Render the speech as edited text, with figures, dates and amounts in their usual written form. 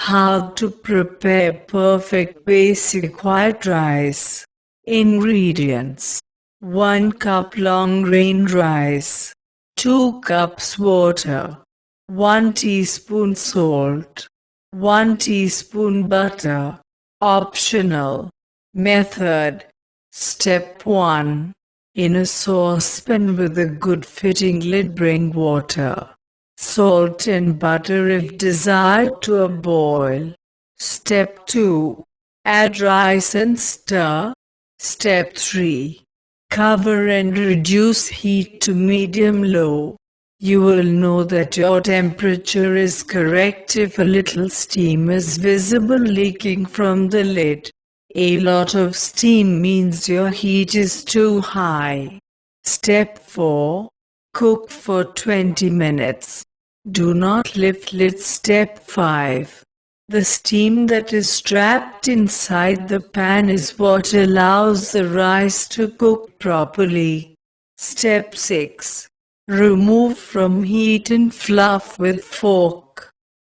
How to prepare perfect basic white rice. Ingredients: 1 cup long grain rice, 2 cups water, 1 teaspoon salt, 1 teaspoon butter. Optional. Method. Step 1. In a saucepan with a good fitting lid, bring water, salt and butter if desired to a boil. Step 2. Add rice and stir. Step 3. Cover and reduce heat to medium-low. You will know that your temperature is correct if a little steam is visible leaking from the lid. A lot of steam means your heat is too high. Step 4. Cook for 20 minutes. Do not lift lid. Step 5. The steam that is trapped inside the pan is what allows the rice to cook properly. Step 6. Remove from heat and fluff with fork.